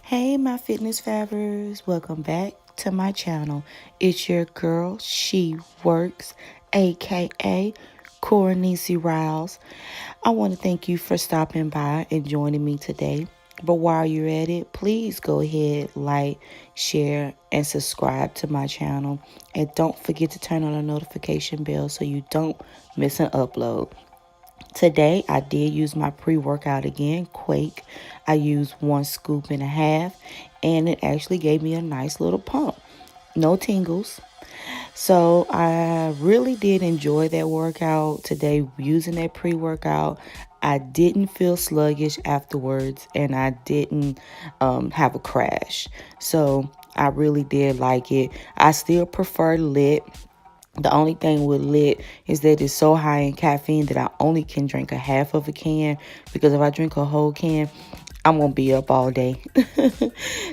Hey, my fitness fabbers, welcome back to my channel. It's your girl, She Works, aka Coronisi Riles. I want to thank you for stopping by and joining me today. But while you're at it, please go ahead, like, share, and subscribe to my channel. And don't forget to turn on the notification bell so you don't miss an upload. Today, I did use my pre-workout again, Quake. I used 1.5 scoops, and it actually gave me a nice little pump. No tingles. So I really did enjoy that workout today using that pre-workout. I didn't feel sluggish afterwards, and I didn't have a crash. So I really did like it. I still prefer lit. The only thing with lit is that it's so high in caffeine that I only can drink a half of a can, because if I drink a whole can, I'm going to be up all day.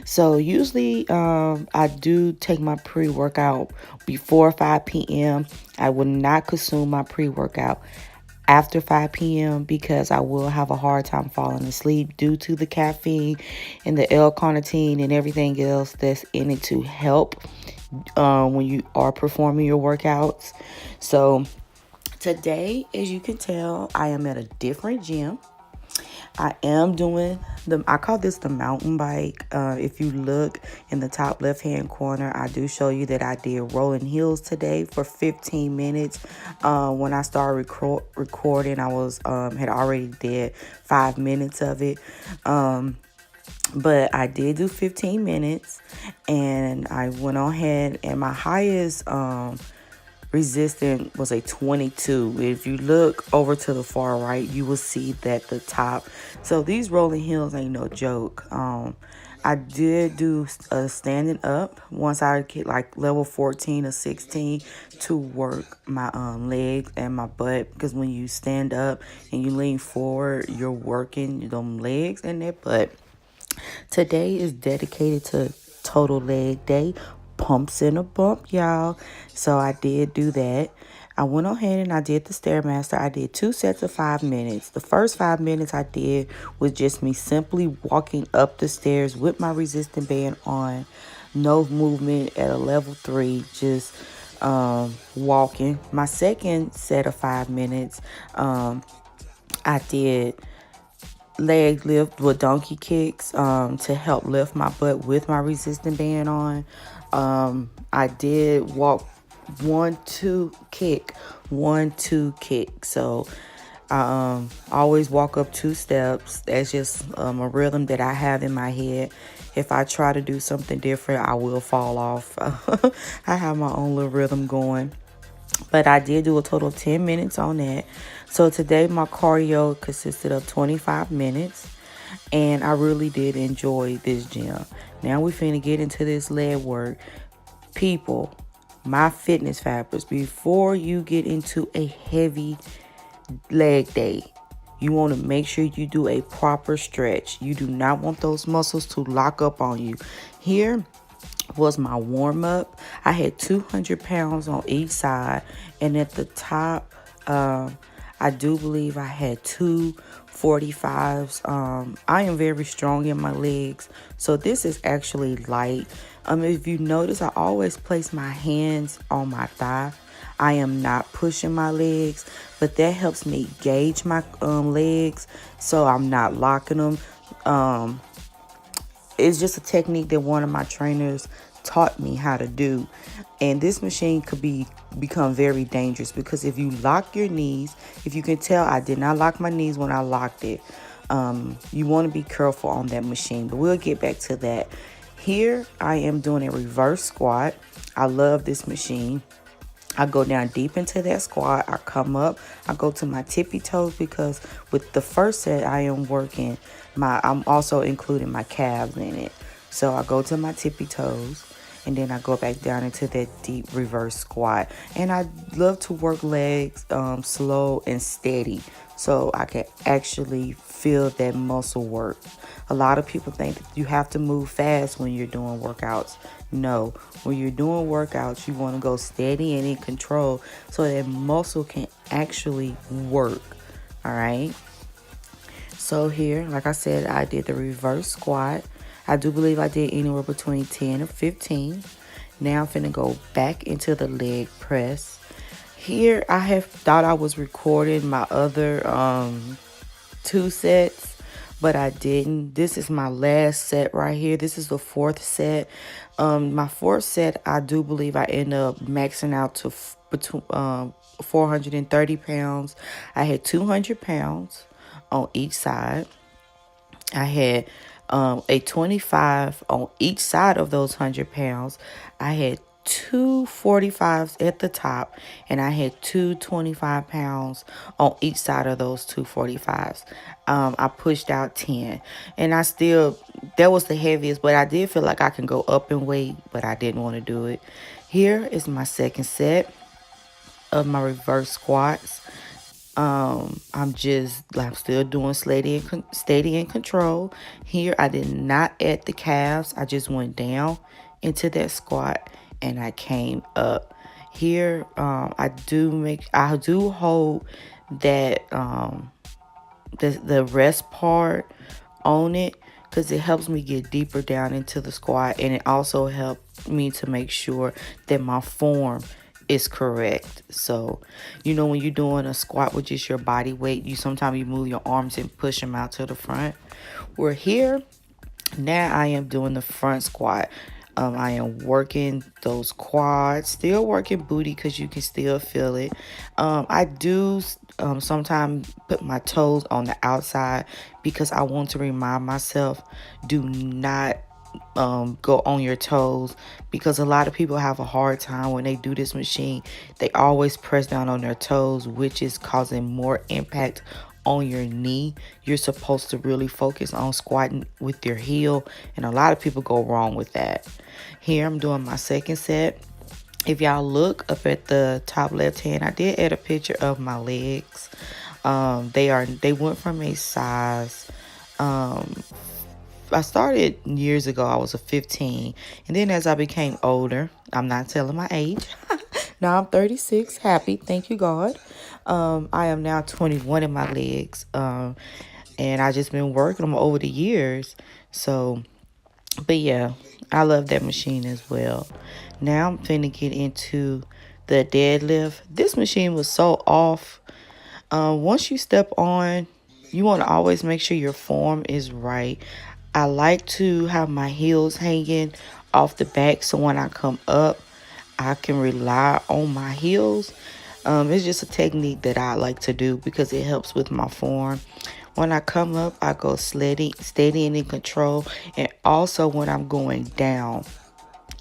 So usually I do take my pre-workout before 5 p.m. I will not consume my pre-workout after 5 p.m. because I will have a hard time falling asleep due to the caffeine and the L-carnitine and everything else that's in it to help when you are performing your workouts. So today, as you can tell, I am at a different gym. I am doing I call this the mountain bike. If you look in the top left hand corner, I do show you that I did rolling hills today for 15 minutes. When I started recording, I was had already did 5 minutes of it. But I did do 15 minutes, and I went on ahead, and my highest resistance was a 22. If you look over to the far right, you will see that the top. So these rolling hills ain't no joke. I did do standing up once I get like level 14 or 16 to work my legs and my butt, because when you stand up and you lean forward, you're working them legs and that butt. Today is dedicated to total leg day, pumps in a bump, y'all. So I did do that. I went ahead and I did the Stairmaster. I did 2 sets of 5 minutes. The first 5 minutes I did was just me simply walking up the stairs with my resistant band on. No movement at a level 3, just walking. My second set of 5 minutes, I did leg lift with donkey kicks to help lift my butt with my resistant band on. I did walk 1-2 kick, 1-2 kick. So I always walk up 2 steps. That's just a rhythm that I have in my head. If I try to do something different, I will fall off. I have my own little rhythm going. But I did do a total of 10 minutes on that. So today my cardio consisted of 25 minutes. And I really did enjoy this gym. Now we finna get into this leg work. People, my fitness fabbers, before you get into a heavy leg day, you want to make sure you do a proper stretch. You do not want those muscles to lock up on you. Here was my warm-up. I had 200 pounds on each side, and at the top I do believe I had 245s. I am very strong in my legs, so this is actually light. If you notice, I always place my hands on my thigh. I am not pushing my legs, but that helps me gauge my legs, so I'm not locking them. It's just a technique that one of my trainers taught me how to do. And this machine could become very dangerous, because if you lock your knees, if you can tell, I did not lock my knees when I locked it. You want to be careful on that machine, but we'll get back to that. Here I am doing a reverse squat. I love this machine. I go down deep into that squat. I come up. I go to my tippy toes, because with the first set I am working I'm also including my calves in it. So I go to my tippy toes, and then I go back down into that deep reverse squat. And I love to work legs slow and steady, so I can actually feel that muscle work. A lot of people think that you have to move fast when you're doing workouts. No, when you're doing workouts, you want to go steady and in control so that muscle can actually work. All right. So here, like I said, I did the reverse squat. I do believe I did anywhere between 10 or 15. Now I'm finna go back into the leg press. Here I have thought I was recording my other 2 sets, but I didn't. This is my last set right here. This is the 4th set. My 4th set, I do believe I end up maxing out to between 430 pounds. I had 200 pounds on each side. I had a 25 on each side of those 100 pounds. I had two 45s at the top, and I had two 25 pounds on each side of those two 45s. I pushed out 10, and that was the heaviest, but I did feel like I can go up in weight, but I didn't want to do it. Here is my second set of my reverse squats. I'm still doing steady and control. Here I did not add the calves. I just went down into that squat and I came up. Here I do hold that the rest part on it, because it helps me get deeper down into the squat, and it also helped me to make sure that my form is correct. So, when you're doing a squat with just your body weight, sometimes you move your arms and push them out to the front. We're here. Now I am doing the front squat. I am working those quads, still working booty because you can still feel it. I do sometimes put my toes on the outside because I want to remind myself, do not go on your toes, because a lot of people have a hard time when they do this machine. They always press down on their toes, which is causing more impact on your knee. You're supposed to really focus on squatting with your heel, and a lot of people go wrong with that. Here I'm doing my second set. If y'all look up at the top left hand, I did add a picture of my legs. They went from a size I started years ago. I was a 15, and then as I became older, I'm not telling my age. Now I'm 36. Happy, thank you God. I am now 21 in my legs, and I just been working them over the years. So, but yeah, I love that machine as well. Now I'm finna get into the deadlift. This machine was so off. Once you step on, you want to always make sure your form is right. I like to have my heels hanging off the back, so when I come up, I can rely on my heels. It's just a technique that I like to do because it helps with my form. When I come up, I go steady and in control. And also when I'm going down,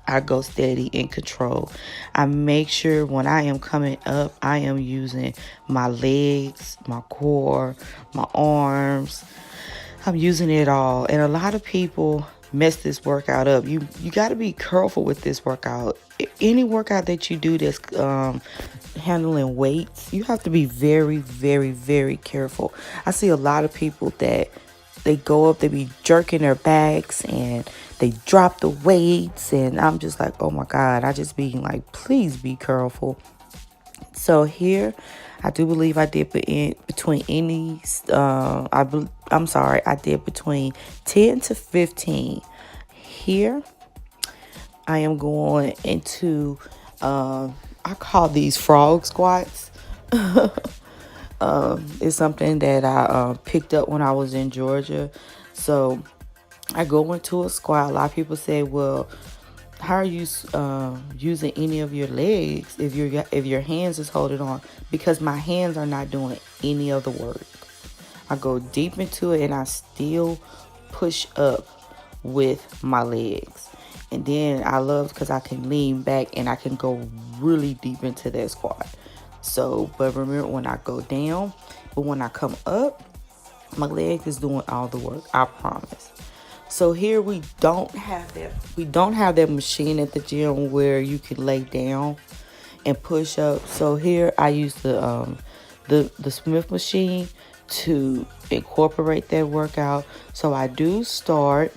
I go steady and control. I make sure when I am coming up, I am using my legs, my core, my arms. I'm using it all. And a lot of people mess this workout up. You got to be careful with this workout. Any workout that you do that's handling weights, you have to be very, very, very careful. I see a lot of people that they go up, they be jerking their backs and they drop the weights, and I'm just like, oh my God, I just be like, please be careful. So here, I do believe I did between I did between 10 to 15. Here, I am going into, I call these frog squats. It's something that I picked up when I was in Georgia. So I go into a squat. A lot of people say, well, how are you using any of your legs if your hands is holding on? Because my hands are not doing any of the work. I go deep into it and I still push up with my legs. And then I love because I can lean back and I can go really deep into that squat. So, but remember, when I go down, but when I come up, my leg is doing all the work, I promise. So here we don't have that machine at the gym where you can lay down and push up. So here I use the Smith machine to incorporate that workout. So I do start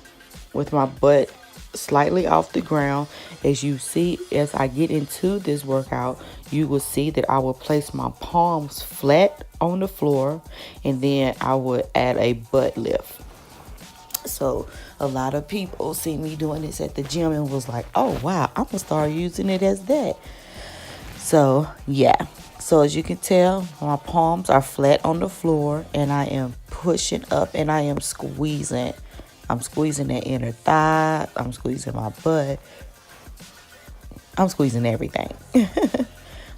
with my butt slightly off the ground. As you see, as I get into this workout, you will see that I will place my palms flat on the floor, and then I would add a butt lift. So A lot of people see me doing this at the gym and was like, oh, wow, I'm going to start using it as that. So, yeah. So, as you can tell, my palms are flat on the floor, and I am pushing up, and I am squeezing. I'm squeezing that inner thigh. I'm squeezing my butt. I'm squeezing everything.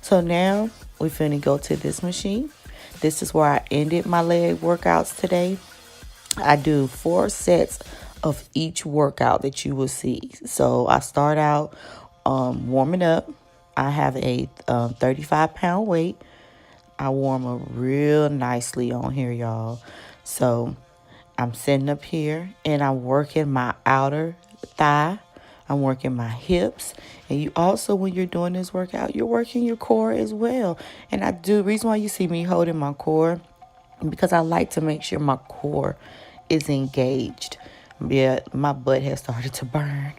So, now we finna go to this machine. This is where I ended my leg workouts today. I do 4 sets of each workout that you will see. So I start out warming up. I have a 35-pound weight. I warm up real nicely on here, y'all. So I'm sitting up here and I'm working my outer thigh. I'm working my hips. And you also, when you're doing this workout, you're working your core as well. And reason why you see me holding my core, because I like to make sure my core is engaged. Yeah, my butt has started to burn.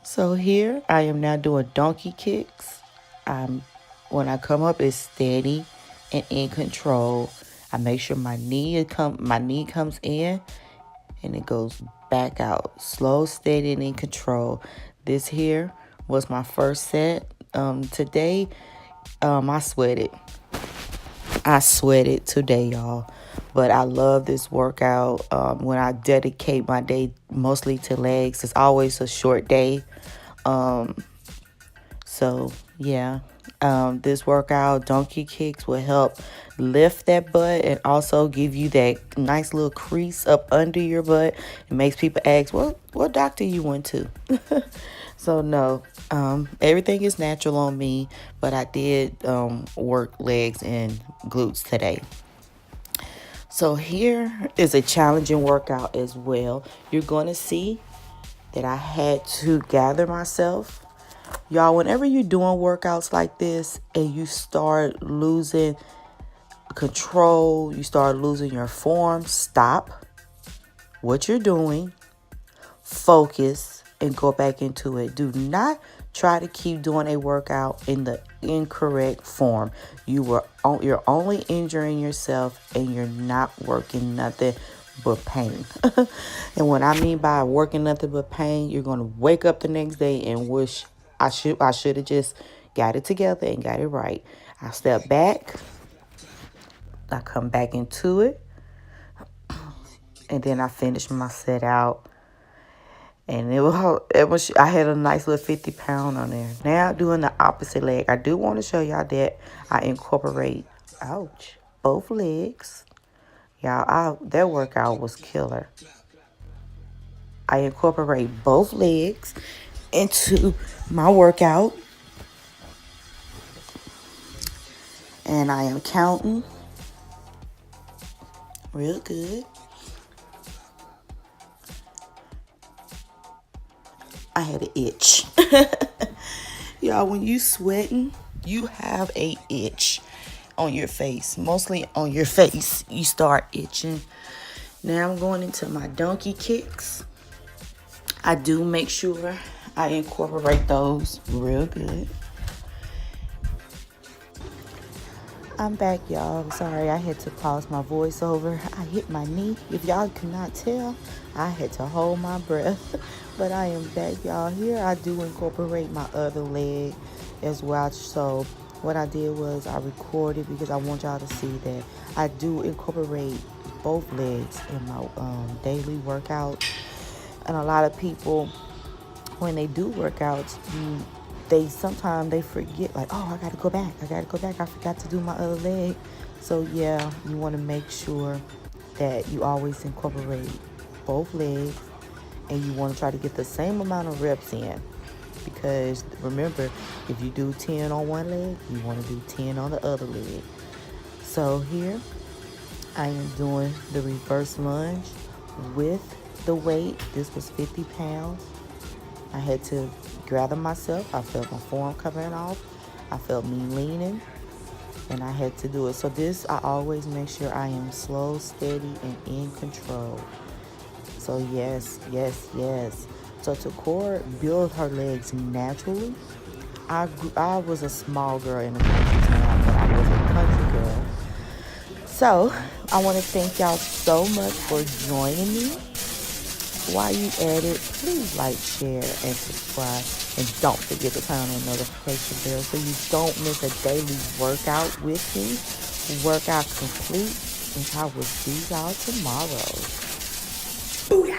So here I am now doing donkey kicks. When I come up, it's steady and in control. I make sure my knee comes in and it goes back out. Slow, steady, and in control. This here was my first set. Today, I sweated. I sweated today, y'all. But I love this workout. When I dedicate my day mostly to legs, it's always a short day. So, yeah. This workout, donkey kicks, will help lift that butt and also give you that nice little crease up under your butt. It makes people ask, what doctor you went to? So, no. Everything is natural on me, but I did work legs and glutes today. So here is a challenging workout as well. You're going to see that I had to gather myself. Y'all, whenever you're doing workouts like this and you start losing control, you start losing your form, stop what you're doing, focus, and go back into it. Do not try to keep doing a workout in the incorrect form. You're only injuring yourself and you're not working nothing but pain. And what I mean by working nothing but pain, you're going to wake up the next day and wish I should have just got it together and got it right. I step back. I come back into it. And then I finish my set out. And I had a nice little 50-pound on there. Now doing the opposite leg. I do want to show y'all that I incorporate, both legs. Y'all, that workout was killer. I incorporate both legs into my workout. And I am counting real good. I had an itch. Y'all, when you sweating, you have a itch on your face. Mostly on your face, you start itching. Now I'm going into my donkey kicks. I do make sure I incorporate those real good. I'm back, y'all. Sorry, I had to pause my voiceover. I hit my knee. If y'all could not tell, I had to hold my breath. But I am back, y'all. Here I do incorporate my other leg as well. So what I did was I recorded because I want y'all to see that I do incorporate both legs in my daily workout. And a lot of people, when they do workouts, sometimes they forget, like, I gotta go back. I forgot to do my other leg. So yeah, you want to make sure that you always incorporate both legs, and you want to try to get the same amount of reps in, because remember, if you do 10 on one leg, you want to do 10 on the other leg. So here I am doing the reverse lunge with the weight. This was 50 pounds. I had to gather myself. I felt my form coming off. I felt me leaning, and I had to do it. So this, I always make sure I am slow, steady, and in control. So yes. So to Core build her legs naturally. I was a small girl in a country town, but I was a country girl. So I want to thank y'all so much for joining me. While you at it, please like, share, and subscribe. And don't forget to turn on the notification bell so you don't miss a daily workout with me. Workout complete, and I will see y'all tomorrow. Booyah!